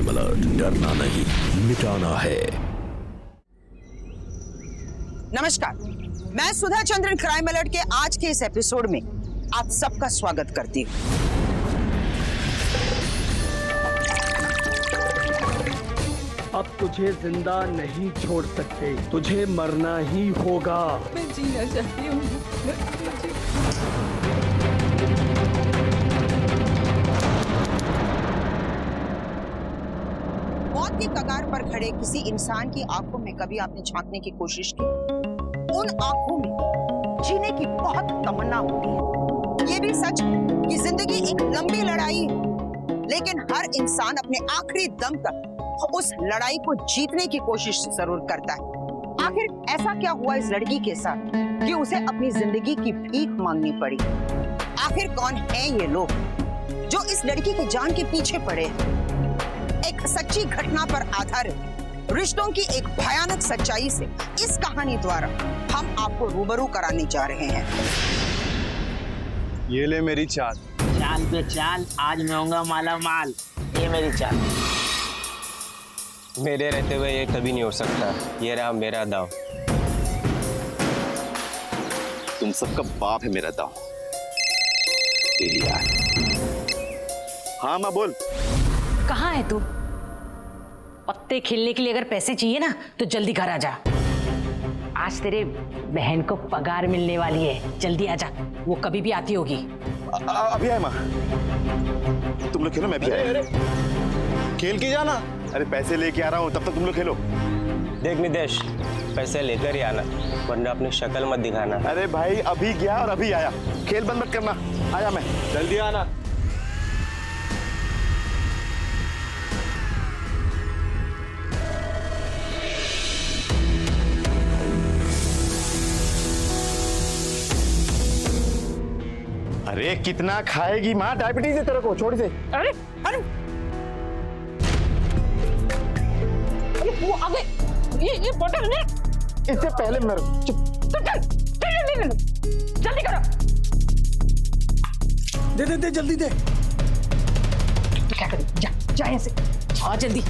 Crime alert, डरना नहीं मिटाना है। नमस्कार, मैं सुधा चंद्रन क्राइम अलर्ट के आज के इस एपिसोड में आप सबका स्वागत करती हूँ। अब तुझे जिंदा नहीं छोड़ सकते, तुझे मरना ही होगा। मैं जीना चाहती हूँ। मौत की कगार पर खड़े किसी इंसान की आंखों में कभी आपने झांकने की कोशिश की? उन आंखों में जीने की बहुत तमन्ना होती है। ये भी सच कि जिंदगी एक लंबी लड़ाई है, लेकिन हर इंसान अपने आखिरी दम तक उस लड़ाई को जीतने की कोशिश जरूर करता है। आखिर ऐसा क्या हुआ इस लड़की के साथ कि उसे अपनी जिंदगी की भीख मांगनी पड़ी? आखिर कौन है ये लोग जो इस लड़की की जान के पीछे पड़े हैं? एक सच्ची घटना पर आधारित रिश्तों की एक भयानक सच्चाई से इस कहानी द्वारा हम आपको रूबरू कराने जा रहे हैं। ये ले मेरी चाल। चाल पे चाल, आज मैं होऊंगा माला माल। ये मेरी चाल। मेरे रहते हुए ये कभी नहीं हो सकता। ये रहा मेरा दाव। तुम सबका बाप है मेरा दाव। तेरी यार। हाँ माँ बोल। कहाँ है तू? पत्ते खेलने के लिए अगर पैसे चाहिए ना तो जल्दी घर आ जा। आज तेरे बहन को पगार मिलने वाली है, जल्दी आ जा। वो कभी भी आती होगी। अभी आए माँ। तुम लोग खेलो, मैं भी आया। खेल के जाना। अरे पैसे लेके आ रहा हूँ, तब तक तुम लोग खेलो। देख निदेश, पैसे लेकर ही आना, वरना अपनी शक्ल मत दिखाना। अरे भाई अभी गया और अभी आया, खेल बंद मत करना। आया मैं, जल्दी आना। अरे कितना खाएगी माँ? डायबिटीज है तेरे को, छोड़ से। अरे अरे वो अबे ये बोतल ने इससे पहले मर। चल जल्दी करो। दे जल्दी दे। तो क्या करें? जा ऐसे। हाँ जल्दी।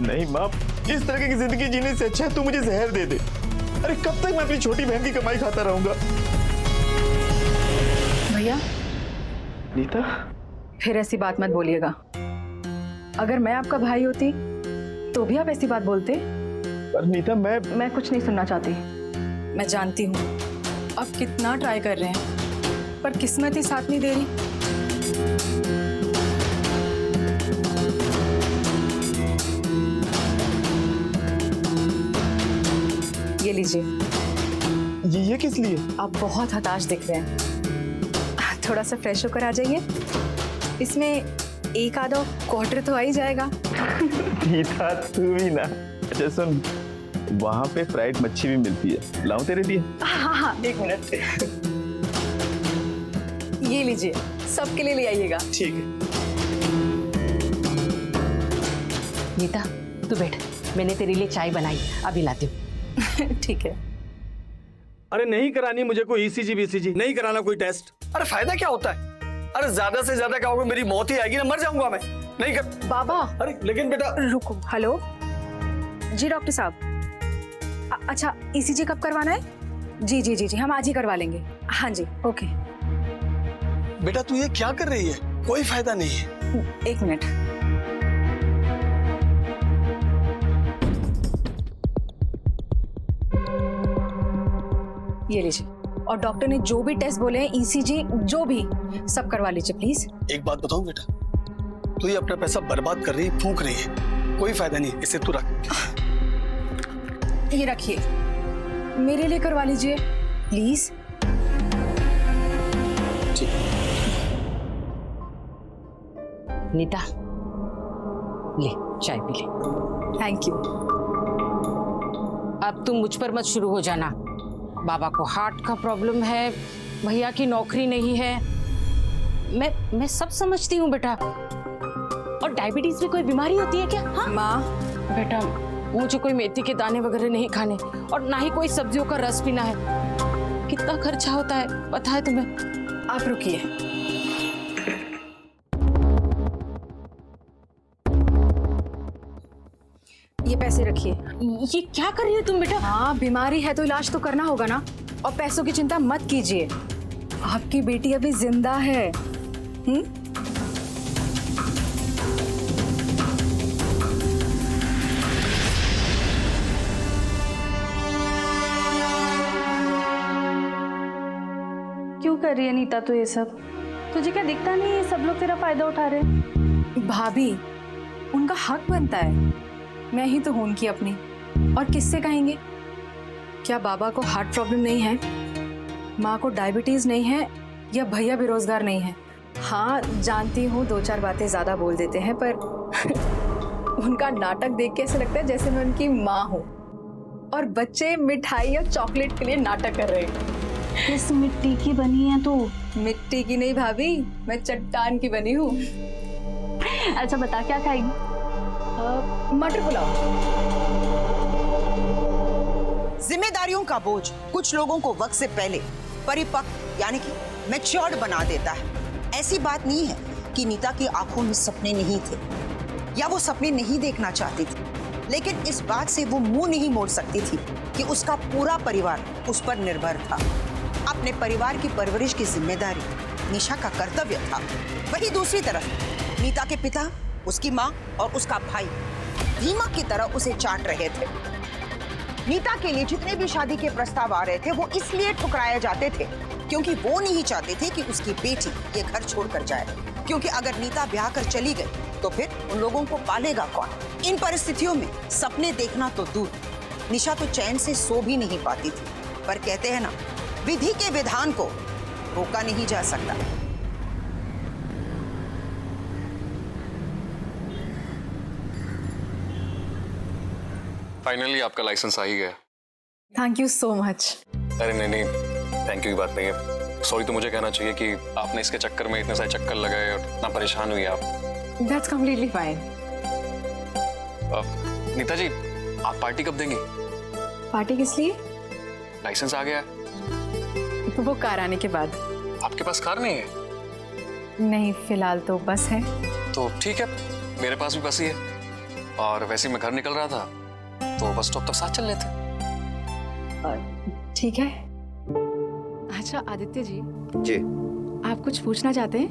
नहीं माँ, इस तरह की जिंदगी जीने से अच्छा है तू मुझे जहर दे दे। अरे कब तक मैं अपनी छोटी बहन की कमाई खाता रहूंगा? भैया नीता, फिर ऐसी बात मत बोलिएगा। अगर मैं आपका भाई होती तो भी आप ऐसी बात बोलते। पर नीता मैं कुछ नहीं सुनना चाहती। मैं जानती हूँ आप कितना ट्राई कर रहे हैं, पर किस्मत ही साथ नहीं दे रही। ये लीजिए। ये किस लिए? आप बहुत हताश दिख रहे हैं, थोड़ा सा फ्रेश होकर आ जाइए। इसमें एक आधा क्वार्टर तो आ ही जाएगा। नीता तू भी ना। अच्छा सुन, वहाँ पे फ्राइड मच्छी भी मिलती है, लाऊं तेरे लिए? हाँ, एक मिनट। ये लीजिए, सबके लिए ले आइएगा। ठीक है। नीता तू बैठ, मैंने तेरे लिए चाय बनाई, अभी लाती हूँ। ठीक है। अरे नहीं करानी मुझे कोई ईसीजी बीसीजी, नहीं कराना कोई टेस्ट। अरे फायदा क्या होता है? अरे ज्यादा से ज्यादा क्या होगा, मेरी मौत ही आएगी ना, मर जाऊंगा मैं। नहीं कर बाबा। अरे लेकिन बेटा रुको। हेलो जी डॉक्टर साहब। अच्छा ईसीजी कब करवाना है? जी हम आज ही करवा लेंगे। हाँ जी ओके। बेटा तू ये क्या कर रही है? कोई फायदा नहीं है। एक मिनट। ये लीजिए, और डॉक्टर ने जो भी टेस्ट बोले हैं, ईसीजी जो भी, सब करवा लीजिए प्लीज। एक बात बताऊं बेटा, तू ये अपना पैसा बर्बाद कर रही है, फूंक रही है। कोई फायदा नहीं, इसे तू रख। ये रखिए, मेरे लिए करवा लीजिए प्लीज। नीता ले चाय पी ले। Thank you. अब तुम मुझ पर मत शुरू हो जाना। बाबा को हार्ट का प्रॉब्लम है, भैया की नौकरी नहीं है, मैं सब समझती हूँ बेटा। और डायबिटीज भी कोई बीमारी होती है क्या? हाँ माँ बेटा मुझे कोई मेथी के दाने वगैरह नहीं खाने और ना ही कोई सब्जियों का रस पीना है। कितना खर्चा होता है पता है तुम्हें? आप रुकिए। ये पैसे रखिए। ये क्या कर रही है तुम बेटा? हाँ, बीमारी है तो इलाज तो करना होगा ना, और पैसों की चिंता मत कीजिए। आपकी बेटी अभी जिंदा है। क्यों कर रही है नीता तो ये सब? तुझे क्या दिखता नहीं है सब लोग तेरा फायदा उठा रहे हैं? भाभी, उनका हक बनता है। मैं ही तो हूं उनकी अपनी, और किससे कहेंगे? क्या बाबा को हार्ट प्रॉब्लम नहीं है, माँ को डायबिटीज नहीं है, या भैया बेरोजगार नहीं है? हाँ, जानती हूँ 2-4 बातें ज्यादा बोल देते हैं, पर उनका नाटक देख के ऐसा लगता है जैसे मैं उनकी माँ हूँ और बच्चे मिठाई और चॉकलेट के लिए नाटक कर रहे हैं। किस मिट्टी की बनी है तू? मिट्टी की नहीं भाभी, मैं चट्टान की बनी हूँ। अच्छा बता, क्या खाएगी? मटर पुलाव। जिम्मेदारियों का बोझ कुछ लोगों को वक्त से पहले परिपक्व यानी कि मैच्योर्ड बना देता है। ऐसी बात नहीं है कि नीता की आंखों में सपने नहीं थे या वो सपने नहीं देखना चाहती थी, लेकिन इस बात से वो मुंह नहीं मोड़ सकती थी कि उसका पूरा परिवार उस पर निर्भर था। अपने परिवार की परवरिश की जिम्मेदारी निशा का कर्तव्य था। वहीं दूसरी तरफ नीता के पिता, उसकी माँ और उसका भाई दीमक की तरह उसे चाट रहे थे। नीता के लिए जितने भी शादी के प्रस्ताव आ रहे थे वो इसलिए ठुकराए जाते थे क्योंकि वो नहीं चाहते थे कि उसकी बेटी ये घर छोड़कर जाए, क्योंकि अगर नीता ब्याह कर चली गई तो फिर उन लोगों को पालेगा कौन? इन परिस्थितियों में सपने देखना तो दूर, निशा तो चैन से सो भी नहीं पाती थी। पर कहते हैं ना, विधि के विधान को रोका नहीं जा सकता। फाइनली आपका लाइसेंस आ ही गया। Thank you so much. अरे नहीं, थैंक यू की बात नहीं है। सॉरी तो मुझे कहना चाहिए कि आपने इसके चक्कर में इतने सारे चक्कर लगाए और इतना परेशान हुई आप। That's completely fine. नीता जी, आप पार्टी कब देंगी? पार्टी किस लिए? लाइसेंस आ गया है। वो कार आने के बाद। आपके पास कार नहीं है? नहीं, फिलहाल तो बस है। तो ठीक है, मेरे पास भी बस ही है। और वैसे ही मैं घर निकल रहा था तो बस स्टॉप तक साथ चल लेते। ठीक है। अच्छा आदित्य जी। जी। आप कुछ पूछना चाहते हैं?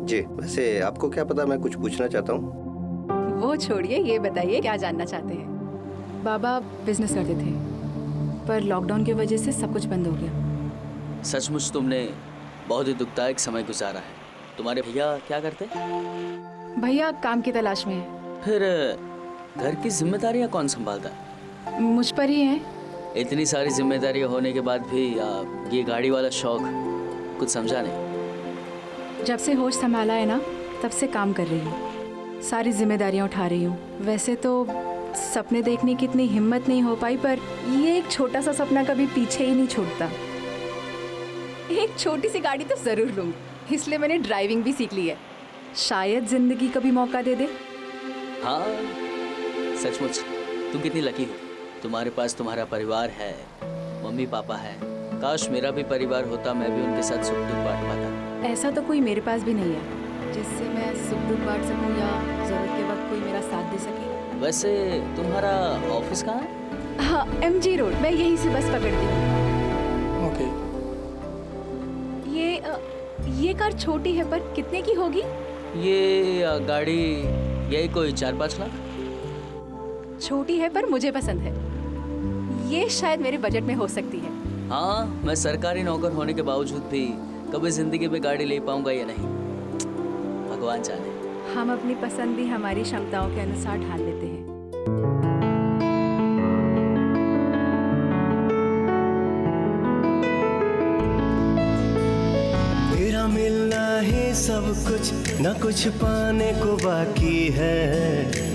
जी, वैसे आपको क्या पता मैं कुछ पूछना चाहता हूँ? वो छोड़िए, ये बताइए क्या जानना चाहते हैं? बाबा बिजनेस करते थे, पर लॉकडाउन की वजह से सब कुछ बंद हो गया। सचमुच तुमने बहुत ही दुखदायक समय गुजारा है। तुम्हारे भैया क्या करते? भैया काम की तलाश में है। फिर घर की जिम्मेदारियां कौन संभालता है? मुझ पर ही है। इतनी सारी जिम्मेदारियां होने के बाद भी ये गाड़ी वाला शौक कुछ समझा नहीं। जब से होश संभाला है ना, तब से काम कर रही हूँ, सारी जिम्मेदारियां उठा रही हूँ। वैसे तो सपने देखने की इतनी हिम्मत नहीं हो पाई, पर ये एक छोटा सा सपना कभी पीछे ही नहीं छूटता। एक छोटी सी गाड़ी तो जरूर लूंगी, इसलिए मैंने ड्राइविंग भी सीख ली है। शायद जिंदगी कभी मौका दे दे। हाँ, सचमुच तुम कितनी लकी हो। तुम्हारे पास तुम्हारा परिवार है, मम्मी पापा है। काश मेरा भी परिवार होता, मैं भी उनके साथ सुख दुख बांट पाता। ऐसा तो कोई मेरे पास भी नहीं है जिससे मैं सुख दुख बांट सकूं या जरूरत के वक्त कोई मेरा साथ दे सके। वैसे तुम्हारा ऑफिस कहाँ है? हाँ, MG रोड। मैं यहीं से बस पकड़ती हूँ। ओके। ये कार छोटी है, पर कितने की होगी? ये गाड़ी यही कोई 4-5 लाख। छोटी है पर मुझे पसंद है। ये शायद मेरे बजट में हो सकती है। हाँ, मैं सरकारी नौकर होने के बावजूद भी कभी जिंदगी में गाड़ी ले पाऊंगा या नहीं, भगवान जाने। हम अपनी पसंद भी हमारी क्षमताओं के अनुसार ढाल लेते हैं। तेरा मिलना ही सब कुछ, न कुछ पाने को बाकी है।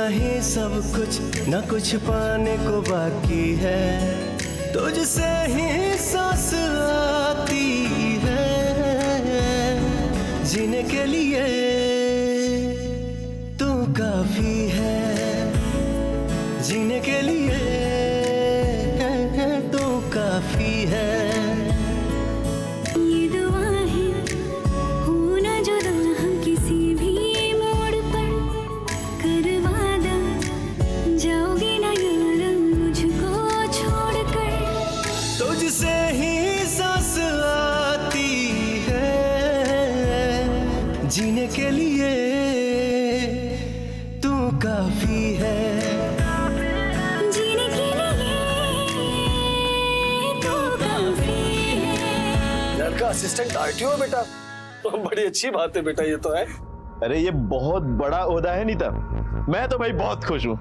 ही सब कुछ, न कुछ पाने को बाकी है। तुझसे ही सांस आती है। जीने के लिए तू काफी है, जीने के लिए तू काफी है। ये दुआ है हो ना जुदा हम किसी भी मोड़ पर, कर वादा जाओगे ना यार मुझको छोड़कर। तुझसे ही सांस आती है, जीने के लिए तू काफी है, जीने के लिए तू काफी है। लड़का असिस्टेंट आरटीओ है बेटा, तो बड़ी अच्छी बात है बेटा, ये तो है। अरे ये बहुत बड़ा ओहदा है नीता, मैं तो भाई बहुत खुश हूँ।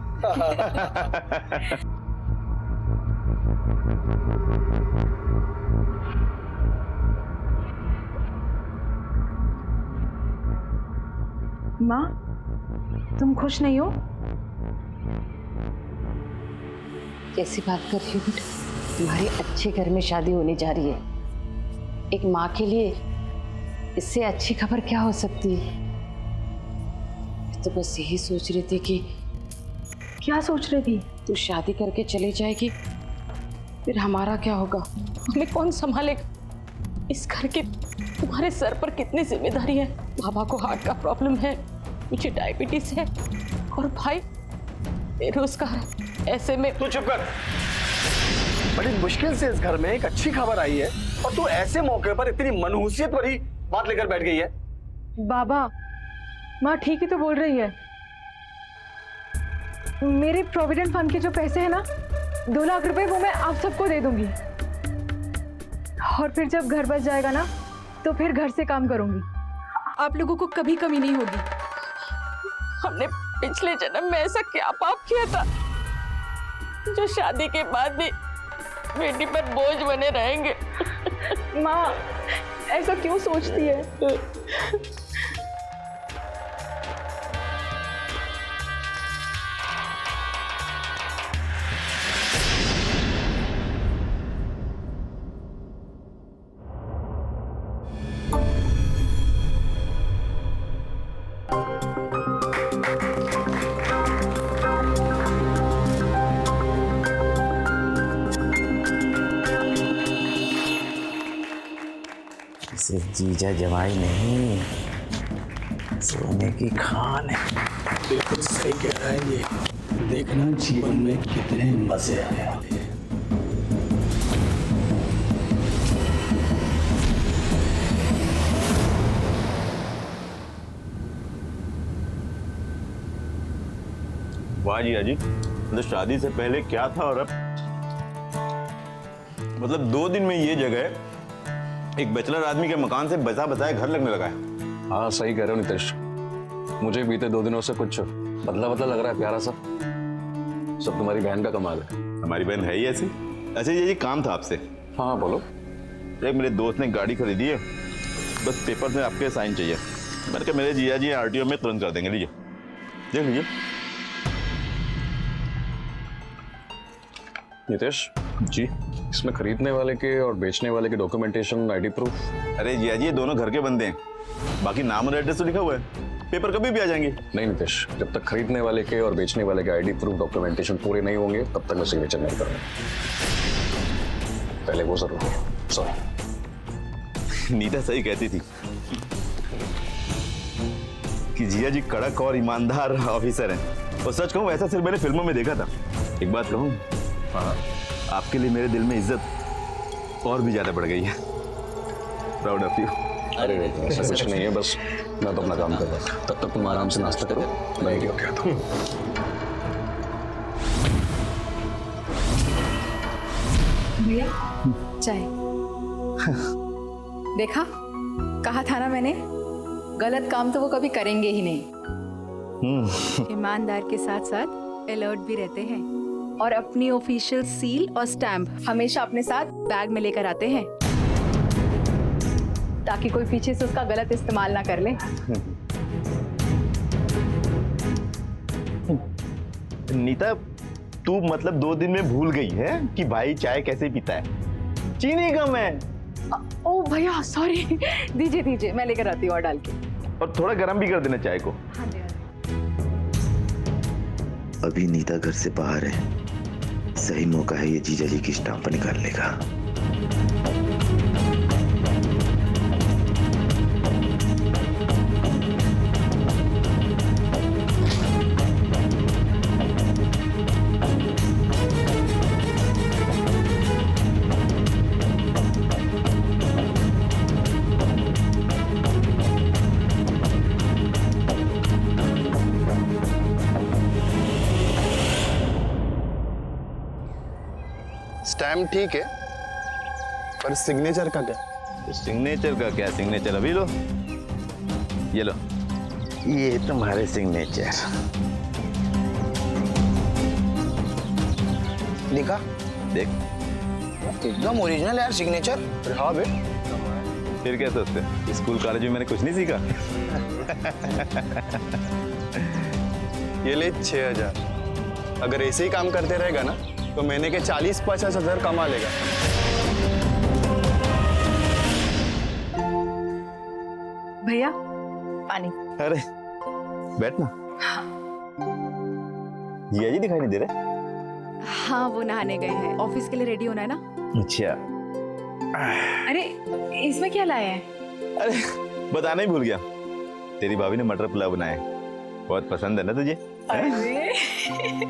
माँ, तुम खुश नहीं हो? कैसी बात कर रही हो बेटा? तुम्हारे अच्छे घर में शादी होने जा रही है। एक माँ के लिए इससे अच्छी खबर क्या हो सकती है? तो बस यही सोच रही थी कि क्या सोच रही थी? तू शादी करके चली जाएगी, फिर हमारा क्या होगा? हमें कौन संभालेगा? इस घर के तुम्हारे सर पर कितनी जिम्मेदारी है। बाबा को हार्ट का प्रॉब्लम है, मुझे डायबिटीज है, और भाई बेरोजगार है। ऐसे में तू चुप कर। बड़ी मुश्किल से इस घर में एक अच्छी खबर आई है और तू ऐसे मौके पर इतनी मनहूसियत भरी बात लेकर बैठ गई है। बाबा, माँ ठीक ही तो बोल रही है। मेरे प्रोविडेंट फंड के जो पैसे हैं ना, 2 लाख रुपए, वो मैं आप सबको दे दूंगी। और फिर जब घर बच जाएगा ना, तो फिर घर से काम करूंगी। आप लोगों को कभी कमी नहीं होगी। हमने पिछले जन्म में ऐसा क्या पाप किया था जो शादी के बाद भी बेटी पर बोझ बने रहेंगे? माँ, ऐसा क्यों सोचती है? सिर्फ जीजा जवाई नहीं, सोने की खान है। बिल्कुल सही कह रहा है ये। देखना जीवन में कितने मजे आने वाले हैं। वाह जी अजी, मतलब शादी से पहले क्या था और अब, मतलब 2 दिन में ये जगह एक बैचलर आदमी के मकान से बसा बसाए घर लगने लगा है। हाँ सही कह रहे हो नितेश, मुझे बीते 2 दिनों से कुछ बदला बदला लग रहा है प्यारा सा। सब तुम्हारी बहन का कमाल है। हमारी बहन है ही ऐसी। अच्छा ये काम था आपसे। हाँ बोलो। एक मेरे दोस्त ने गाड़ी खरीदी है, बस पेपर में आपके साइन चाहिए। मैंने कहा मेरे जिया जी आरटीओ में तुरंत कर देंगे, लीजिए देख लीजिए। नितेश जी, इसमें खरीदने वाले के और बेचने वाले के डॉक्यूमेंटेशन, आईडी प्रूफ। अरे जिया जी ये दोनों घर के बंदे हैं, बाकी नाम और एड्रेस तो लिखा हुआ है, पेपर कभी भी आ जाएंगे। नहीं नितेश, जब तक खरीदने वाले के और बेचने वाले के आईडी प्रूफ, डॉक्यूमेंटेशन पूरे नहीं होंगे तब तक मैं सिग्नेचर नहीं करूंगा। पहले वो जरूरी है। सॉरी। नीता सही कहती थी कि जिया जी कड़क और ईमानदार ऑफिसर हैं, और सच कहूं ऐसा सिर्फ मैंने फिल्मों में देखा था। एक बात कहूं, आपके लिए मेरे दिल में इज्जत और भी ज्यादा बढ़ गई है। Proud of you. अरे ऐसा कुछ नहीं है, बस मैं तो अपना काम कर रहा था। तब तक तुम आराम से नाश्ता करो, मैं रेडी हो गया था। भैया चाय। देखा, कहा था ना मैंने, गलत काम तो वो कभी करेंगे ही नहीं। ईमानदार के साथ साथ अलर्ट भी रहते हैं, और अपनी ऑफिशियल सील और स्टैम्प हमेशा अपने साथ बैग में लेकर आते हैं, ताकि कोई पीछे से उसका गलत इस्तेमाल ना कर ले। नीता, तू मतलब 2 दिन में भूल गई है कि भाई चाय कैसे पीता है। चीनी कम है, ओ भैया सॉरी, दीजिए दीजिए, मैं लेकर आती हूँ और डाल के। और थोड़ा गर्म भी कर देना चाय को। हाँ जी। अभी नीता घर से बाहर है, सही मौका है ये जीजा जी की स्टाम्प निकालने का। स्टैम्प ठीक है, पर सिग्नेचर का क्या? सिग्नेचर का क्या? सिग्नेचर अभी लो, ये लो, ये तुम्हारे सिग्नेचर। देखा? देख, एकदम ओरिजिनल यार सिग्नेचर। हाँ बे, फिर क्या सोचते? स्कूल कॉलेज में मैंने कुछ नहीं सीखा। ये ले 6000। अगर ऐसे ही काम करते रहेगा ना तो महीने के 40-50 हजार कमा लेगा। भैया पानी। अरे बैठना। ये जी दिखाई नहीं दे रहे? हाँ वो नहाने गए हैं, ऑफिस के लिए रेडी होना है ना। अच्छा। अरे इसमें क्या लाए हैं? अरे बताना ही भूल गया, तेरी भाभी ने मटर पुलाव बनाया है, बहुत पसंद है ना तुझे? अरे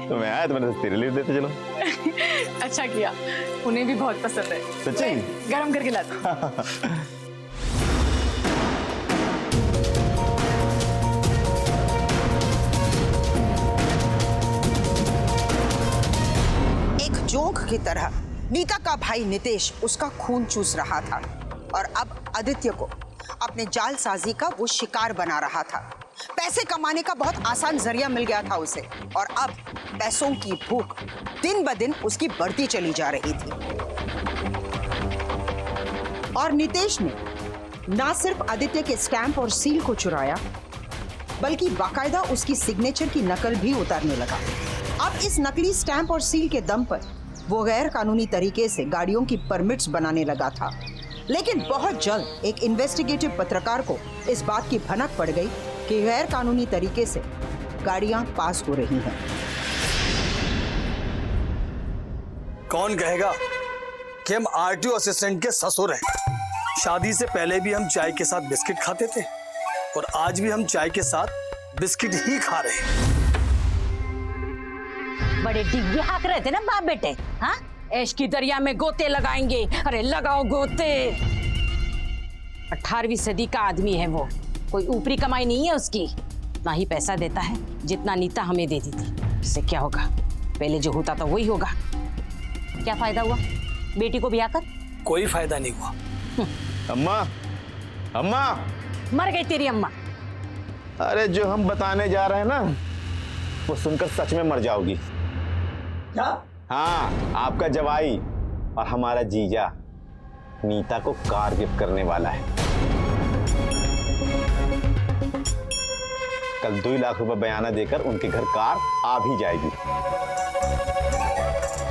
तो मैं आया तो मैंने तेरे लिए देते चलो। अच्छा किया, उन्हें भी बहुत पसंद है। सच्ची? गरम करके लाता हूँ। एक जोंक की तरह नीता का भाई नितेश उसका खून चूस रहा था और अब आदित्य को अपने जालसाजी का वो शिकार बना रहा था। पैसे कमाने का बहुत आसान जरिया मिल गया था उसे और अब पैसों की भूख दिन ब दिन उसकी बढ़ती चली जा रही थी। और नितेश ने ना सिर्फ आदित्य के स्टैंप और सील को चुराया, बल्कि बाकायदा उसकी सिग्नेचर की नकल भी उतारने लगा। अब इस नकली स्टैंप और सील के दम पर वो गैर कानूनी तरीके से गाड़ियों की परमिट्स बनाने लगा था। लेकिन बहुत जल्द एक इन्वेस्टिगेटिव पत्रकार को इस बात की भनक पड़ गई कि गैर कानूनी तरीके से गाड़ियां पास हो रही हैं। कौन कहेगा कि हम आरटीओ असिस्टेंट के ससुर हैं? शादी से पहले भी हम चाय के साथ बिस्किट खाते थे और आज भी हम चाय के साथ बिस्किट ही खा रहे हैं। बड़े डिग्गी हाक रहे थे ना बाप बेटे, हाँ? ऐश की दरिया में गोते लगाएंगे। अरे लगाओ गोते। 18वीं सदी का आदमी है वो, कोई ऊपरी कमाई नहीं है उसकी, ना ही पैसा देता है जितना नीता हमें देती थी। इससे क्या होगा? पहले जो होता था वही होगा। क्या फायदा हुआ बेटी को ब्याह कर? कोई फायदा नहीं हुआ। अम्मा, अम्मा, मर गई तेरी अम्मा। अरे जो हम बताने जा रहे हैं ना, वो सुनकर सच में मर जाओगी। क्या? हाँ, आपका जवाई और हमारा जीजा नीता को कार गिफ्ट करने वाला है। कल 2 लाख रुपए बयाना देकर उनके घर कार आ भी जाएगी।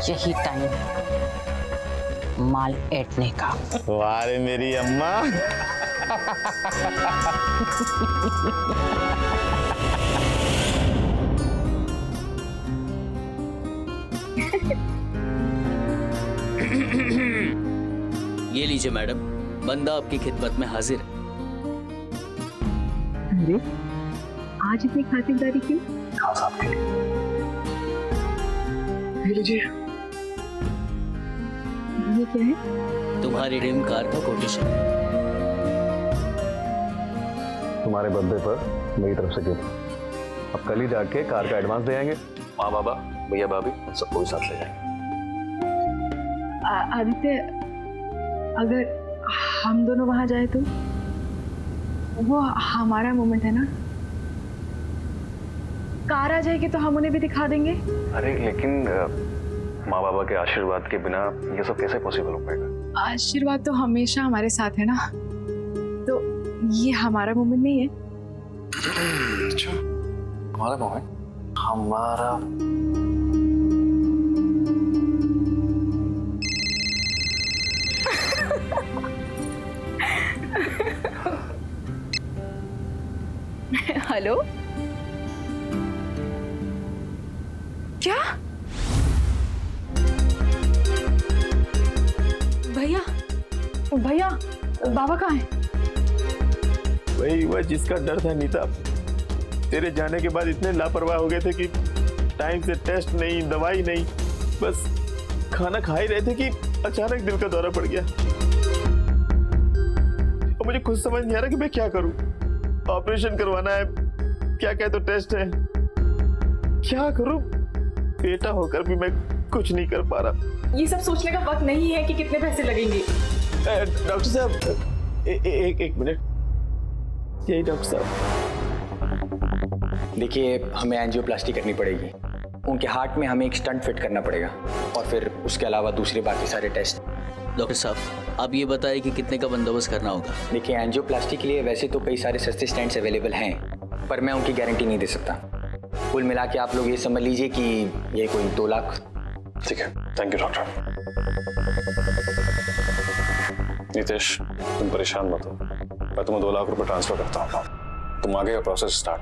यही टाइम है माल ऐंठने का। वाह रे मेरी अम्मा। ये लीजिए मैडम, बंदा आपकी खिदमत में हाजिर है। अरे आज इतनी खातिरदारी क्यों? खास आपके लिए। ये लीजिए। ये क्या है? तुम्हारी ड्रीम कार का कोटेशन। तुम्हारे बर्थडे पर मेरी तरफ से गिफ्ट। अब कल ही जाके कार का एडवांस दे आएंगे। माँ बाबा, भैया भाभी, सबको भी साथ ले जाएंगे। आदित्य, अगर हम दोनों वहां जाए तो वो हमारा मोमेंट है ना। कार आ जाएगी तो हम उन्हें भी दिखा देंगे। अरे लेकिन माँ बाबा के आशीर्वाद के बिना ये सब कैसे पॉसिबल हो पाएगा? आशीर्वाद तो हमेशा हमारे साथ है ना, तो ये हमारा मोमेंट नहीं है। अच्छा, हमारा मोमेंट? हमारा हेलो, क्या भैया? भैया, बाबा कहाँ हैं? वही वह जिसका डर था नीता। तेरे जाने के बाद इतने लापरवाह हो गए थे कि टाइम से टेस्ट नहीं, दवाई नहीं, बस खाना खा ही रहे थे कि अचानक दिल का दौरा पड़ गया। और मुझे कुछ समझ नहीं आ रहा कि मैं क्या करूं। ऑपरेशन करवाना है, क्या क्या तो टेस्ट है, क्या करूं? बेटा होकर भी मैं कुछ नहीं कर पा रहा। ये सब सोचने का वक्त नहीं है कि कितने पैसे लगेंगे। डॉक्टर साहब, एक मिनट। यही डॉक्टर साहब। देखिए, हमें एंजियोप्लास्टी करनी पड़ेगी। उनके हार्ट में हमें एक स्टंट फिट करना पड़ेगा और फिर उसके अलावा दूसरे बाकी सारे टेस्ट। डॉक्टर साहब, आप ये बताइए कि कितने का बंदोबस्त करना होगा? देखिए, एंजियोप्लास्टी के लिए वैसे तो कई सारे सस्ते स्टेंट्स अवेलेबल हैं, पर मैं उनकी गारंटी नहीं दे सकता। कुल मिला के आप लोग ये समझ लीजिए कि ये कोई 2 लाख। ठीक है, थैंक यू डॉक्टर। नितेश, तुम परेशान मत हो, मैं तुम्हें 2 लाख रुपए ट्रांसफर करता हूँ। तुम आगे का प्रोसेस स्टार्ट।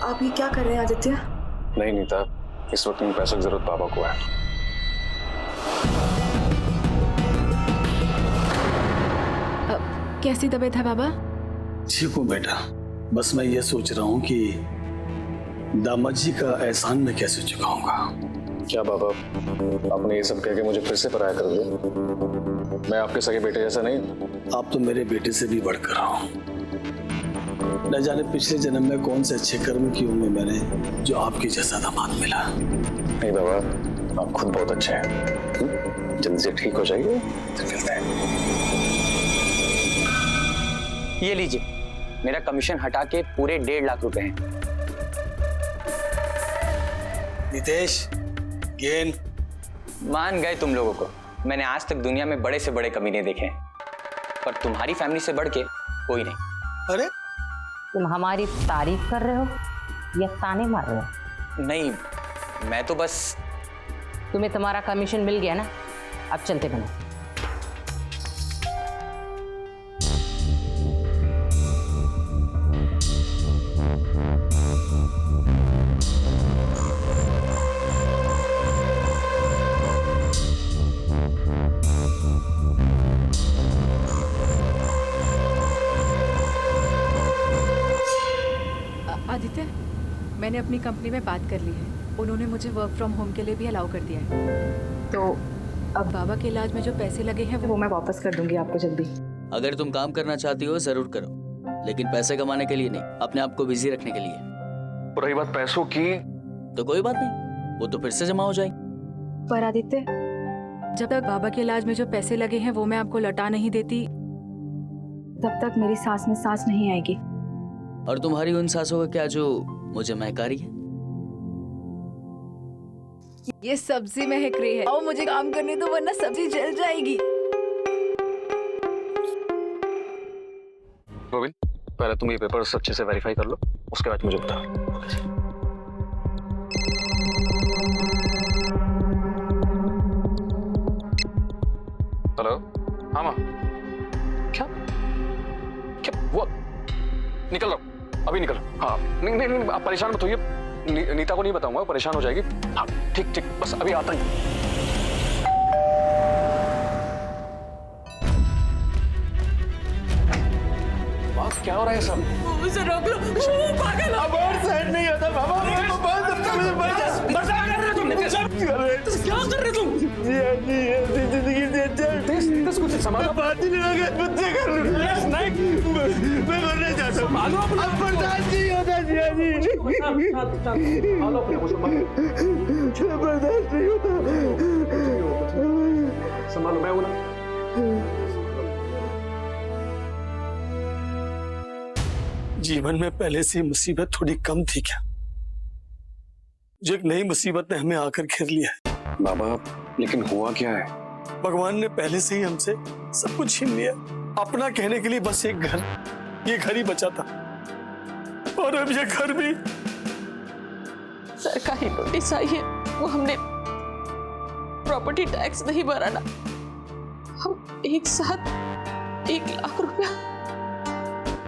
आप ये क्या कर रहे हैं आदित्य? नहीं नीता, इस वक्त इन पैसों की जरूरत पापा को है। कैसी तबीयत है बाबा? ठीक हूँ बेटा, बस मैं ये सोच रहा हूँ कि दामाद जी का एहसान मैं कैसे चुकाऊंगा। क्या बाबा, आपने ये सब कह के मुझे फिर से पराया कर दिया? मैं आपके सगे बेटे जैसा नहीं? आप तो मेरे बेटे से भी बढ़कर हो। न जाने पिछले जन्म में कौन से अच्छे कर्म किए होंगे मैंने, जो आपके जैसा दामाद मिला। नहीं बाबा, आप खुद बहुत अच्छे हैं। जल्दी से ठीक हो जाइए, फिर मिलते हैं। ये लीजिए, मेरा कमीशन हटा के पूरे 1.5 लाख रुपए हैं। नितेश, गेन। मान गए तुम लोगों को। मैंने आज तक दुनिया में बड़े से बड़े कमीने देखे हैं, पर तुम्हारी फैमिली से बढ़ के कोई नहीं। अरे, तुम हमारी तारीफ कर रहे हो या ताने मार रहे हो? नहीं, मैं तो बस। तुम्हें तुम्हारा कमीशन मिल गया ना, अब चलते बनो। आदित्य, मैंने अपनी कंपनी में बात कर ली है। उन्होंने मुझे वर्क फ्रॉम होम के लिए भी अलाउ कर दिया है। तो अब बाबा के इलाज में जो पैसे लगे हैं वो मैं वापस कर दूंगी आपको जल्दी। अगर तुम काम करना चाहती हो जरूर करो, लेकिन पैसे कमाने के लिए नहीं, अपने आप को बिजी रखने के लिए। रही बात पैसों की, तो कोई बात नहीं, वो तो फिर से जमा हो जाएगी। पर आदित्य, जब तक बाबा के इलाज में जो पैसे लगे हैं वो मैं आपको लौटा नहीं देती, तब तक मेरी सांस में सांस नहीं आएगी। और तुम्हारी उन सांसों का क्या जो मुझे महका रही है? ये सब्जी महक रही है और मुझे काम करने दो वरना सब्जी जल जाएगी। गोविंद, पहले तुम ये पेपर्स अच्छे से वेरीफाई कर लो, उसके बाद मुझे बताओ। हेलो, हाँ माँ। क्या क्या वो? निकल रहा हूँ, अभी निकल। हाँ, नहीं, आप परेशान मत होइए, नीता को नहीं बताऊंगा, परेशान हो जाएगी। हाँ, ठीक, बस अभी आता ही। क्या हो रहा है सब? मुझे रोक लो, पागल अब और साइड नहीं होता बाबा, मेरे को बहुत क्या कर रहे तुम? क्या कर रहे तुम? जिंदगी से अच्छा कुछ समाज बात ही नहीं लगा, मुझसे कर नहीं, मैं मरना चाहता हूँ। अब बर्दाश्त नहीं होता जिया जी, बर्दाश्त नहीं होता। संभालो, मैं हूं ना। जीवन में पहले से मुसीबत थोड़ी कम थी क्या? जो एक नई मुसीबत ने हमें आकर घेर लिया है। बाबा, लेकिन हुआ क्या है? भगवान ने पहले से ही हमसे सब कुछ छीन लिया। अपना कहने के लिए बस एक घर, ये घर ही बचा था, और अब ये घर भी। सरकारी नोटिस आई है, वो हमने प्रॉपर्टी टैक्स नहीं भरा ना, हम एक साथ 1 लाख रुपया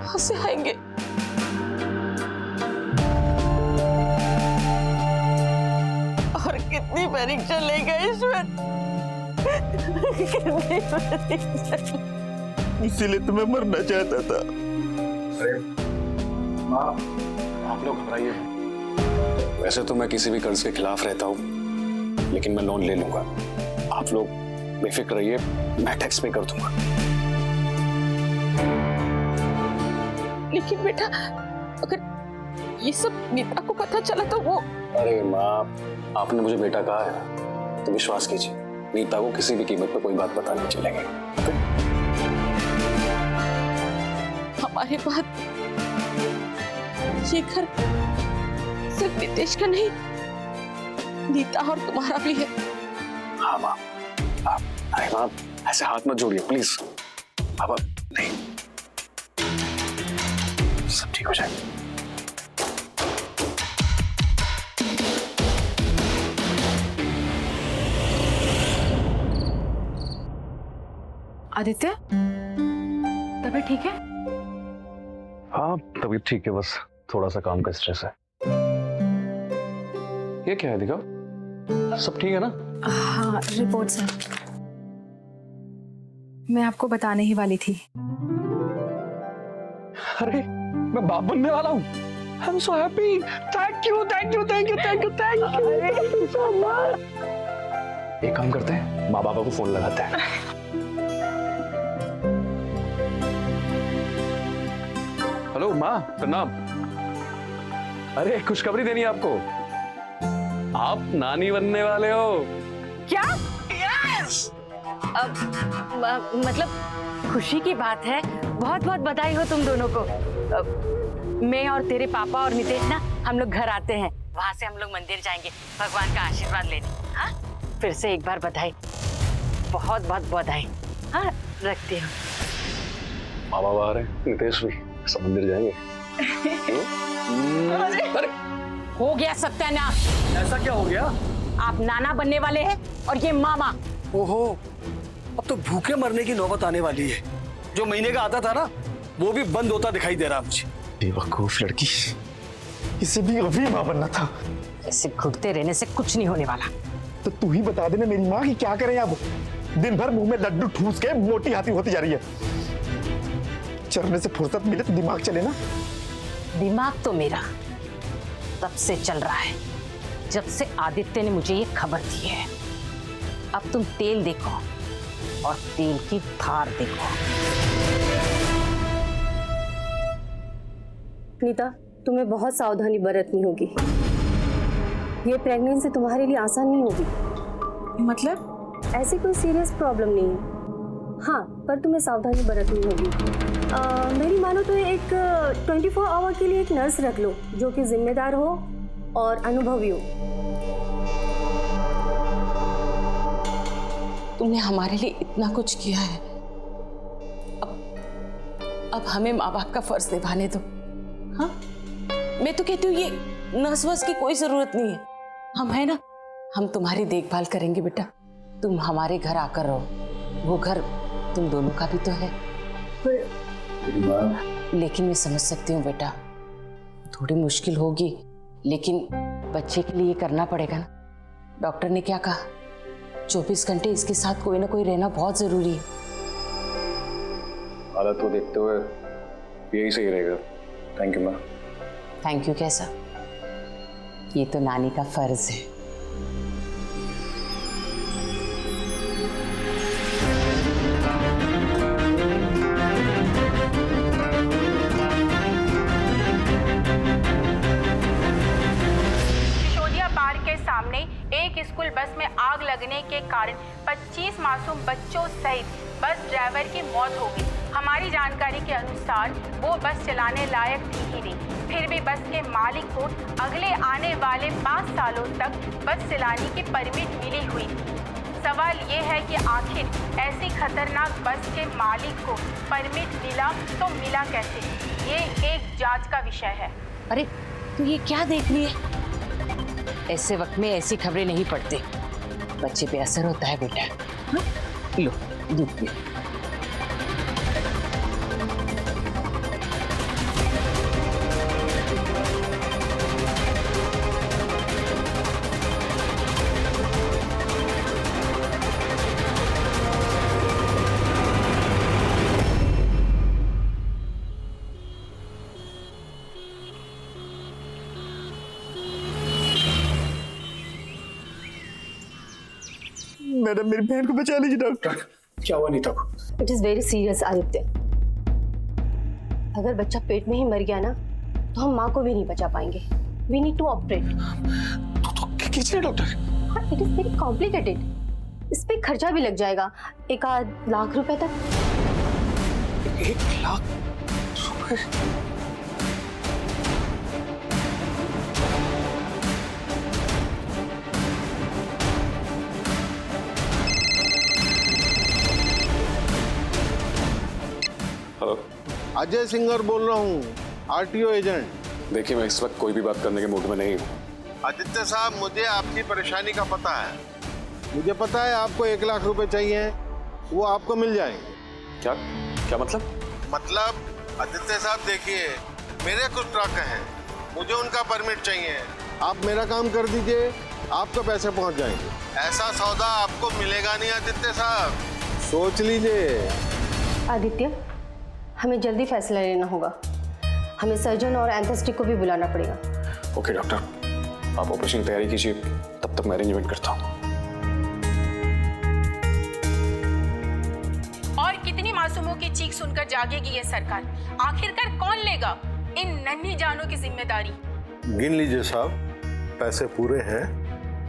कहाँ से आएंगे? और कितनी परीक्षा लेगा ईश्वर? कितनी परीक्षा? इसीलिए तो मैं मरना चाहता था। अरे माँ, आप लोग घबराइए। वैसे तो मैं किसी भी कर्ज के खिलाफ रहता हूँ, लेकिन मैं लोन ले लूंगा। आप लोग बेफिक्र रहिए, मैं टैक्स पे कर दूंगा। लेकिन बेटा, अगर ये सब नीता को पता चला तो वो... अरे माँ, आपने मुझे बेटा कहा है तो विश्वास कीजिए, नीता को किसी भी कीमत पे कोई बात पता नहीं चलेगी। हमारे बाद ये घर सिर्फ नितेश का नहीं, नीता और तुम्हारा भी है। हाँ माँ, अरे माँ ऐसे हाथ मत जोड़िए प्लीज। अब नहीं, सब ठीक हो जाएगा। आदित्य, तबीयत ठीक है? हाँ तबीयत ठीक है, बस थोड़ा सा काम का स्ट्रेस है। ये क्या है दिखाओ, सब ठीक है ना? हाँ रिपोर्ट्स हैं, मैं आपको बताने ही वाली थी। अरे मैं बाप बनने वाला हूँ। I am so happy. Thank you thank you thank you thank you thank you so much. एक काम करते हैं, माँ बाबा को फोन लगाते हैं। हेलो माँ, प्रणाम। अरे खुशखबरी देनी है आपको, आप नानी बनने वाले हो। क्या? मतलब खुशी की बात है, बहुत बहुत बधाई हो तुम दोनों को। मैं और तेरे पापा और नितेश ना, हम लोग घर आते हैं, वहां से हम लोग मंदिर जाएंगे भगवान का आशीर्वाद लेने। हाँ, फिर से एक बार बधाई, बहुत बहुत बधाई। हाँ रखती हूँ। माँ बाबा आ रहे हैं, नितेश भी, सब मंदिर जाएंगे। अरे हो गया सत्यानाश। ऐसा क्या हो गया? आप नाना बनने वाले हैं और ये मामा। ओहो, अब तो भूखे मरने की नौबत आने वाली है। जो महीने का आता था ना, वो भी बंद होता दिखाई दे रहा मुझे। बेवकूफ लड़की, इसे भी अभी माँ बनना था। ऐसे घुटते रहने से कुछ नहीं होने वाला। तो तू ही बता देना मेरी माँ की क्या करें अब। दिन भर मुंह में लड्डू ठूस के मोटी हाथी होती जा रही है। चरने से फुर्सत मिले तो दिमाग चले ना। दिमाग तो मेरा तब से चल रहा है जब से आदित्य ने मुझे ये खबर दी है। अब तुम तेल देखो और तेल की धार देखो। नीता, तुम्हें बहुत सावधानी बरतनी होगी। ये प्रेगनेंसी तुम्हारे लिए आसान नहीं होगी। मतलब? ऐसी कोई सीरियस प्रॉब्लम नहीं है, हाँ, पर तुम्हें सावधानी बरतनी होगी। मेरी मानो तो एक 24 आवर के लिए एक नर्स रख लो, जो कि जिम्मेदार हो और अनुभवी हो। तुमने हमारे लिए इतना कुछ किया है, अब हमें माँ बाप का फर्ज निभाने दो। हाँ, मैं तो कहती हूँ ये नर्स वर्स की कोई जरूरत नहीं है। हम है ना, हम तुम्हारी देखभाल करेंगे बेटा। तुम हमारे घर आकर रहो, वो घर तुम दोनों का भी तो है। लेकिन मैं समझ सकती हूँ बेटा, थोड़ी मुश्किल होगी, लेकिन बच्चे के लिए करना पड़ेगा ना। डॉक्टर ने क्या कहा, 24 घंटे इसके साथ कोई ना कोई रहना बहुत जरूरी है। हालत को देखते हुए यही सही रहेगा। थैंक यू माँ। थैंक यू कैसा, ये तो नानी का फर्ज है। सामने एक स्कूल बस में आग लगने के कारण 25 मासूम बच्चों सहित बस ड्राइवर की मौत हो गई। हमारी जानकारी के अनुसार वो बस चलाने लायक थी ही नहीं, फिर भी बस के मालिक को अगले आने वाले 5 सालों तक बस चलाने की परमिट मिली हुई थी। सवाल ये है कि आखिर ऐसी खतरनाक बस के मालिक को परमिट मिला तो मिला कैसे? ये एक जांच का विषय है। अरे तू ये क्या देख रही है? ऐसे वक्त में ऐसी खबरें नहीं पढ़ते, बच्चे पे असर होता है बेटा। हाँ? लो दूध पी। मैडम मेरी बहन को बचा लीजिए डॉक्टर। क्या हुआ नीता को? It is very serious Aditya. अगर बच्चा पेट में ही मर गया ना तो हम माँ को भी नहीं बचा पाएंगे। We need to operate. तो कीजिए doctor. It is very complicated. इस पे खर्चा भी लग जाएगा 1-8 लाख रुपए तक। 1 लाख रुपए? हेलो, अजय सिंगर बोल रहा हूँ, आरटीओ एजेंट। देखिए मैं इस वक्त कोई भी बात करने के मूड में नहीं हूँ। आदित्य साहब, मुझे आपकी परेशानी का पता है। मुझे पता है आपको 1 लाख रुपए चाहिए, वो आपको मिल जाएंगे। क्या क्या मतलब? मतलब आदित्य साहब देखिए, मेरे कुछ ट्रक हैं, मुझे उनका परमिट चाहिए। आप मेरा काम कर दीजिए, आपको पैसे पहुंच जाएंगे। ऐसा सौदा आपको मिलेगा नहीं आदित्य साहब, सोच लीजिए। आदित्य, हमें जल्दी फैसला लेना होगा। हमें सर्जन और एंथेस्टिक को भी बुलाना पड़ेगा। ओके डॉक्टर, आप ऑपरेशन की तैयारी कीजिए, तब तक मैं अरेंजमेंट करता हूँ। और कितनी मासूमों की चीख सुनकर जागेगी ये सरकार? आखिरकार कौन लेगा इन नन्ही जानों की जिम्मेदारी? गिन लीजिए साहब, पैसे पूरे हैं,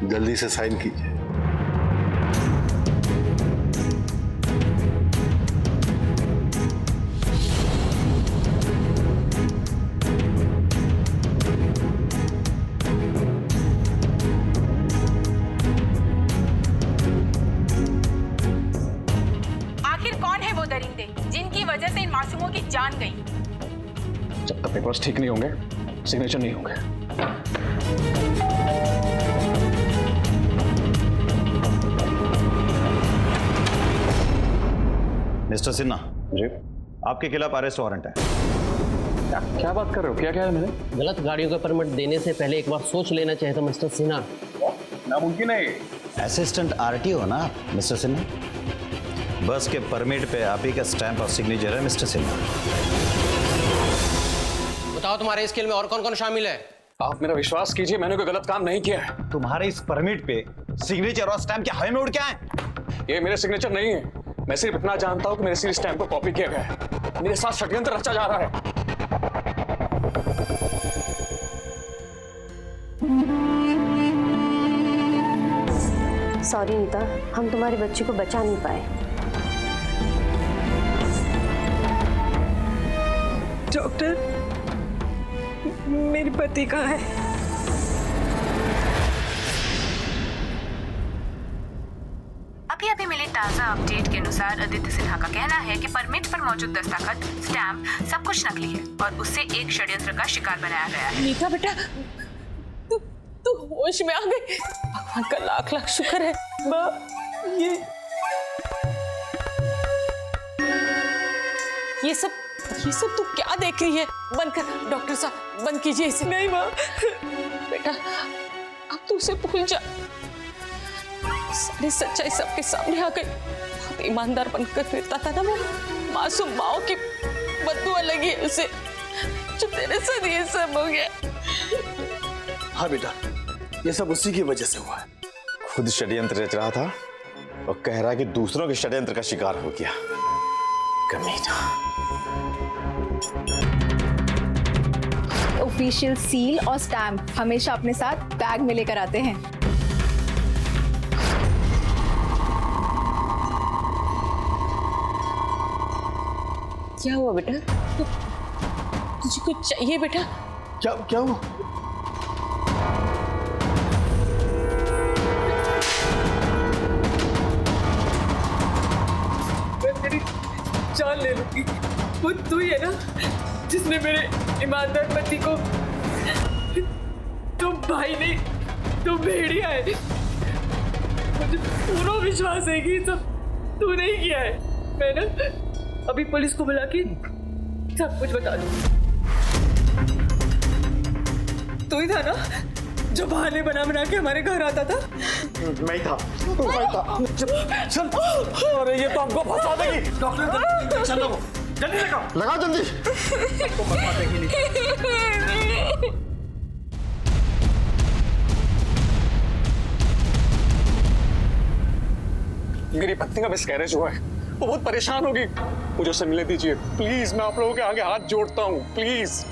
जल्दी से साइन कीजिए। जिनकी वजह से इन मासूमों की जान गई। जब तक पेपर्स ठीक नहीं होंगे, सिग्नेचर नहीं होंगे। मिस्टर सिन्हा जी, आपके खिलाफ अरेस्ट वारंट है। क्या बात कर रहे हो? क्या क्या है मैंने? गलत गाड़ियों का परमिट देने से पहले एक बार सोच लेना चाहिए था मिस्टर सिन्हा। नामुमकिन है। असिस्टेंट आरटीओ ना मिस्टर सिन्हा? बस के परमिट पे आप ही का स्टैंप और सिग्नेचर है मिस्टर सिन्हा। बताओ तुम्हारे स्केल में और कौन कौन शामिल है? आप मेरा विश्वास कीजिए, मैंने कोई गलत काम नहीं किया है। तुम्हारे इस परमिट पे सिग्नेचर और स्टैंप क्या हाई में उड़ क्या है? ये मेरे सिग्नेचर नहीं है। मैं सिर्फ इतना जानता हूँ कि मेरे स्टैंप को कॉपी किया गया है। मेरे साथ षड्यंत्र रचा जा रहा है। सॉरी नीता, हम तुम्हारे बच्चे को बचा नहीं पाए। डॉक्टर, मेरे पति कहाँ है? अभी अभी मिली ताज़ा अपडेट के अनुसार आदित्य सिन्हा का कहना है कि परमिट पर मौजूद दस्तखत, स्टैम्प सब कुछ नकली है और उससे एक षड्यंत्र का शिकार बनाया गया है। नीता बेटा, तू होश में आ गई। भगवान का लाख लाख शुक्र है। माँ, ये सब तू क्या देख रही है? बंद कर डॉक्टर साहब, बंद कीजिए इसे। नहीं माँ, बेटा अब तू उसे भूल जा। सारी सच्चाई सबके सामने आ गई। बहुत ईमानदार बनकर फिरता था ना वो, मासूम माओ की बददुआ लगी है उसे, जो तेरे साथ ये सब हो गया। हाँ बेटा, ये सब उसी की वजह से हुआ है। खुद षड्यंत्र रच रहा था और कह रहा है कि दूसरों के षड्यंत्र का शिकार हो गया। कमीना। ऑफिशियल सील और स्टैम्प हमेशा अपने साथ बैग में लेकर आते हैं। क्या हुआ बेटा? तुझे कुछ चाहिए बेटा? क्या हुआ? मैं तेरी जान ले लूंगी। वो तू ही है ना जिसने मेरे ईमानदार पति को, तुम भाई नहीं, तुम भेड़िया है। मुझे पूरा विश्वास है कि सब तू नहीं किया है। मैं ना अभी पुलिस को बुला के सब कुछ बता दूं। तू ही था ना जो बहाने बना के हमारे घर आता था? मैं था। चल। अरे ये तो हमको फंसा देगी। डॉक्टर इंजेक्शन लगाओ, जल्दी लगाओ जल्दी। सबको फंसा देगी। मेरी पत्नी का मिसकैरेज हुआ है, वो बहुत परेशान होगी, मुझे उससे मिलने दीजिए प्लीज। मैं आप लोगों के आगे हाथ जोड़ता हूँ प्लीज।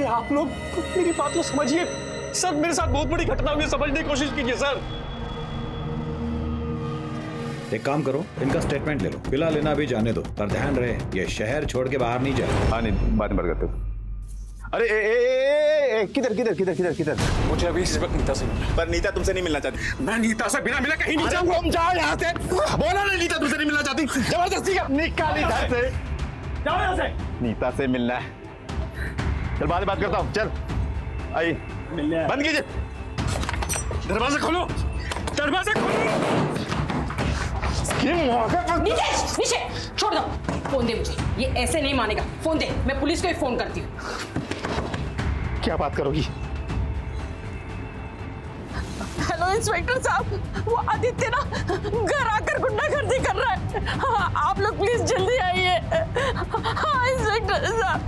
आप लोग मेरी बात को समझिए सर, मेरे साथ बहुत बड़ी घटना हुई है, समझने की कोशिश कीजिए सर। एक काम करो, इनका स्टेटमेंट ले लो, फिलहाल लेना अभी जाने दो, पर ध्यान रहे ये शहर छोड़ के बाहर नहीं जाए। हाँ नहीं, बात करते हो। अरे किधर किधर किधर किधर किधर? मुझे अभी इस वक्त नीता से मिलना। पर नीता तुमसे नहीं मिलना चाहती। मैं नीता से बिना मिले कहीं नहीं जाऊंगा। तुम जाओ यहाँ से। बोला ना नीता तुमसे नहीं मिलना चाहती। जबरदस्ती का निकाल इधर से। जाओ यहाँ से। नीता से मिलना है। चल बाद में बात करता हूँ। चल आई बंद कीजिए। दरवाजा खोलो, दरवाजा खोलो। नीचे छोड़ दो। फोन दे मुझे, ये ऐसे नहीं मानेगा। फोन दे, मैं पुलिस को ही फोन करती हूँ। क्या बात करोगी? हेलो इंस्पेक्टर साहब, वो आदित्य ना घर आकर गुंडागर्दी कर रहा है। हाँ, आप लोग प्लीज जल्दी आइए। हाँ इंस्पेक्टर साहब।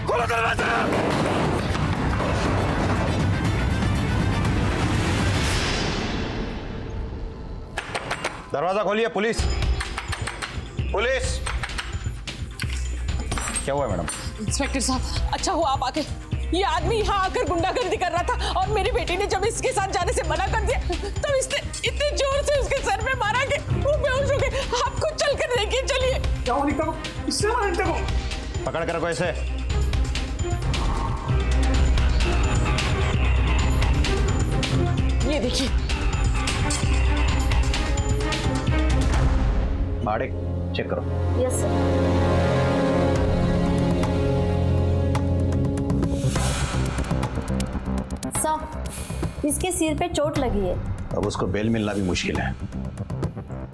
खोलो दरवाजा। दरवाजा खोलिए। Police police. क्या हुआ मैडम? इंस्पेक्टर साहब, अच्छा हुआ आप आके। ये आदमी यहाँ आकर गुंडागर्दी कर रहा था और मेरी बेटी ने जब इसके साथ जाने से मना कर दिया तब इसने इतने जोर से उसके सर में मारा कि वो बेहोश हो गए। आप खुद चल कर देखिए, चलिए। क्या हो नीता को? इससे मारा नीता को? पकड़ कर रखो इसे। ये देखिए। माड़े चेक करो। Yes sir. सर, इसके सिर पे चोट लगी है। अब उसको बेल मिलना भी मुश्किल है।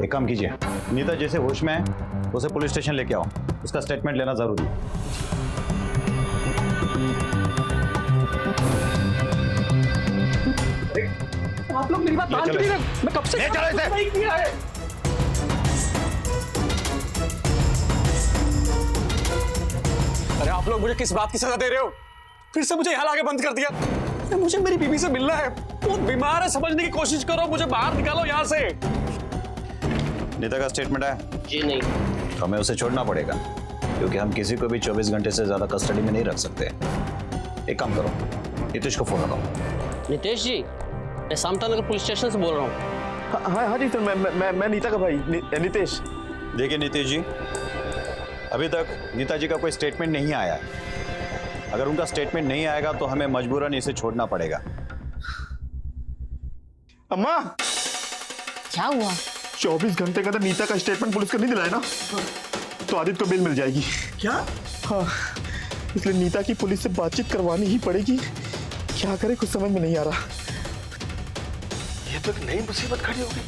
एक काम कीजिए, नीता जैसे होश में है उसे पुलिस स्टेशन लेके आओ, उसका स्टेटमेंट लेना जरूरी है। आप लोग मेरी बात मान क्यों नहीं रहे? मैं कब से नहीं किया है। अरे आप लोग मुझे किस बात की सजा दे रहे हो? फिर से मुझे यहाँ लाके बंद कर दिया। मुझे मेरी बीवी से मिलना है, बहुत बीमार है, समझने की कोशिश करो, मुझे बाहर निकालो यहाँ से। नीता का स्टेटमेंट है? जी नहीं। तो हमें उसे छोड़ना पड़ेगा, क्योंकि हम किसी को भी 24 घंटे से ज्यादा कस्टडी में नहीं रख सकते। एक काम करो, नीतीश को फोन लगाओ। नितेश जी, मैं सामता नगर पुलिस स्टेशन से बोल रहा हूँ। हाँ जी सर, मैं नीता का भाई नीतीश। देखिए नीतीश जी, अभी तक नीता जी का कोई स्टेटमेंट नहीं आया है। अगर उनका स्टेटमेंट नहीं आएगा तो हमें मजबूरन इसे छोड़ना पड़ेगा। अम्मा, क्या हुआ? 24 घंटे का नीता का स्टेटमेंट पुलिस को नहीं दिलाया ना, तो आदित्य को बेल मिल जाएगी। क्या? हाँ, इसलिए नीता की पुलिस से बातचीत करवानी ही पड़ेगी। क्या करे कुछ समझ में नहीं आ रहा। ये तो एक नई मुसीबत खड़ी हो गई।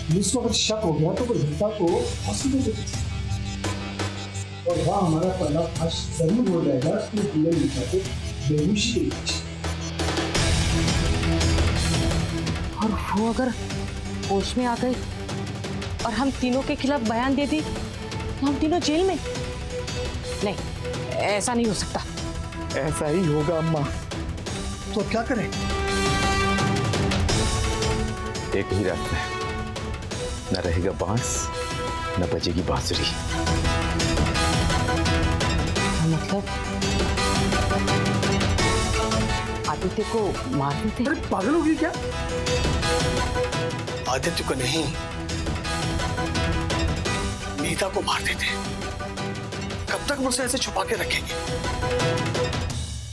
पुलिस को अगर शक हो गया तो वो नीता को हॉस्पिटल ले और वहाँ हमारा पहला फाश जरूर हो जाएगा कि पूरे नीता को बेहोशी दे दी। और वो अगर होश में आ गई और हम तीनों के खिलाफ बयान दे दी तो हम तीनों जेल में। नहीं, ऐसा नहीं हो सकता। ऐसा ही होगा अम्मा। तो क्या करें? एक ही रास्ता है, न रहेगा बांस न बजेगी बांसुरी। मतलब आदित्य को मार देते? अरे पागल होगी क्या? आदित्य को नहीं, नीता को मार देते। कब तक मुझसे ऐसे छुपा के रखेंगे?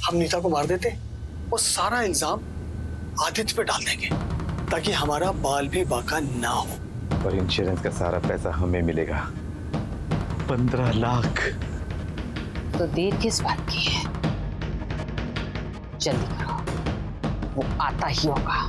हम नीता को मार देते और सारा इल्जाम आदित्य पे डाल देंगे ताकि हमारा बाल भी बाका ना हो। और इंश्योरेंस का सारा पैसा हमें मिलेगा, 15 लाख। तो देर किस बात की है? जल्दी करो, वो आता ही होगा।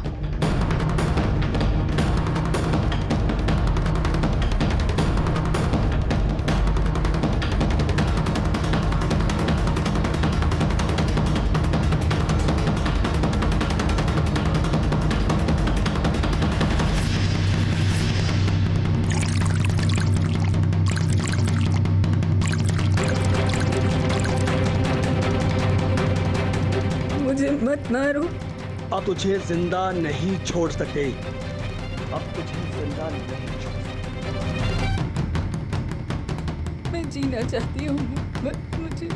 ना रो, अब तुझे जिंदा नहीं छोड़ सकते। अब तुझे जिंदा नहीं छोड़ सकते। मैं जीना चाहती हूँ, मुझे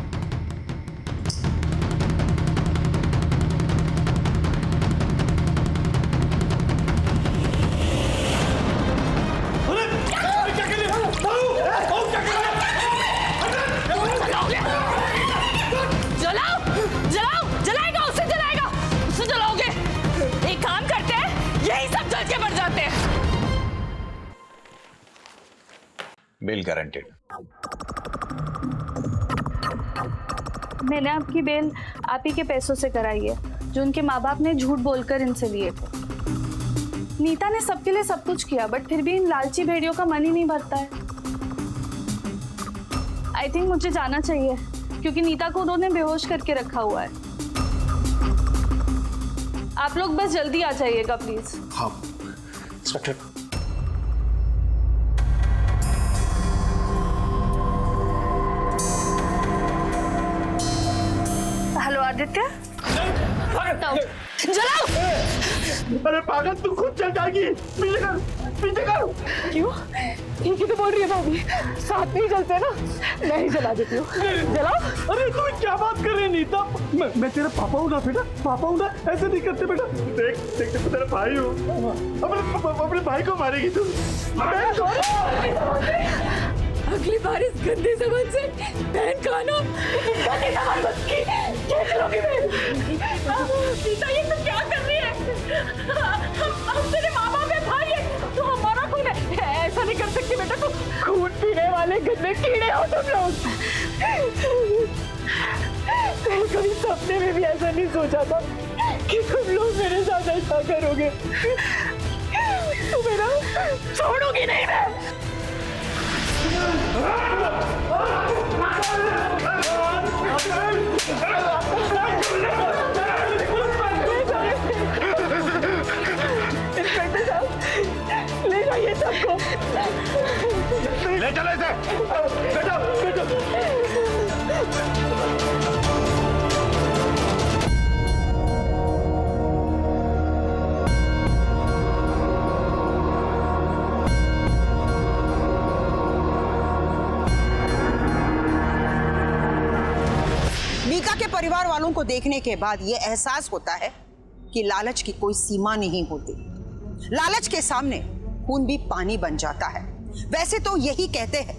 बेल गारंटेड। मैंने आपकी बेल आप ही के पैसों से कराई है, जो उनके माँ बाप ने झूठ बोलकर इनसे लिए थे। नीता ने सबके लिए सब कुछ किया, बट फिर भी इन लालची भेड़ियों का मन ही नहीं भरता है। आई थिंक मुझे जाना चाहिए, क्योंकि नीता को उन्होंने बेहोश करके रखा हुआ है। आप लोग बस जल्दी आ जाइएगा प्लीज। हाँ इंस्पेक्टर। हेलो आदित्य। जलाओ! अरे पागल, तू खुद चल जाएगी। पीछे कर, पीछे कर। क्यों? ठीक ही तो बोल रही है भाभी, साथ नहीं चलते ना। मैं ही जला देती हूँ। जलाओ। अरे तू क्या बात कर रही है नीता? मैं तेरा पापा हूँ ना बेटा, पापा हूँ ना, ऐसे नहीं करते बेटा। देख देख देख, तेरा भाई हूँ। अपने भाई को मारेगी तू। अगली बार इस गंदे जबान से बहन का नाम गंदे जबान मत की। क्या करोगी बहन? सीता, ये तो क्या कर रही है? हम तेरे माँ बाप है, भाई है, तो हमारा खून है। ऐसा नहीं कर सकती बेटा, तुम खून पीने वाले गंदे कीड़े हो तुम लोग। मैंने कभी सपने में भी ऐसा नहीं सोचा था कि तुम लोग मेरे साथ ऐसा करोगे। तुम्हें ना छोड़ूंगी नहीं मैं। इंस्पेक्टर साहब, ले जाइए सबको। ले चलो इसे। बैठो, बैठो। मीका के परिवार वालों को देखने के बाद यह एहसास होता है कि लालच की कोई सीमा नहीं होती। लालच के सामने खून भी पानी बन जाता है। वैसे तो यही कहते हैं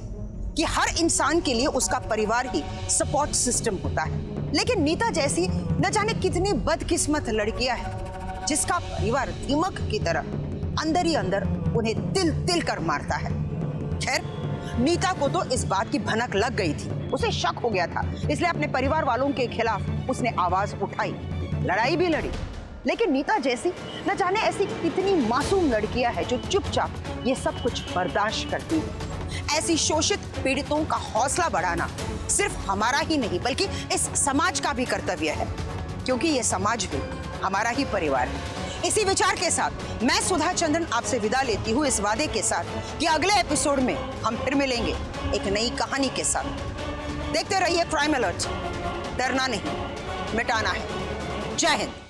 कि हर इंसान के लिए उसका परिवार ही सपोर्ट सिस्टम होता है, लेकिन नीता जैसी न जाने कितनी बदकिस्मत लड़कियां हैं जिसका परिवार दीमक की तरह अंदर ही अंदर उन्हें तिल तिल कर मारता है। खैर, नीता को तो इस बात की भनक लग गई थी, उसे शक हो गया था, इसलिए अपने परिवार वालों के खिलाफ उसने आवाज उठाई, लड़ाई भी लड़ी। लेकिन नीता जैसी न जाने ऐसी कितनी मासूम लड़कियां हैं जो चुपचाप ये सब कुछ बर्दाश्त करती हैं। ऐसी शोषित पीड़ितों का हौसला बढ़ाना सिर्फ हमारा ही नहीं बल्कि इस समाज का भी कर्तव्य है, क्योंकि ये समाज भी हमारा ही परिवार है। इसी विचार के साथ मैं सुधा चंद्रन आपसे विदा लेती हूँ, इस वादे के साथ कि अगले एपिसोड में हम फिर मिलेंगे एक नई कहानी के साथ। देखते रहिए क्राइम अलर्ट, डरना नहीं, मिटाना है। जय हिंद।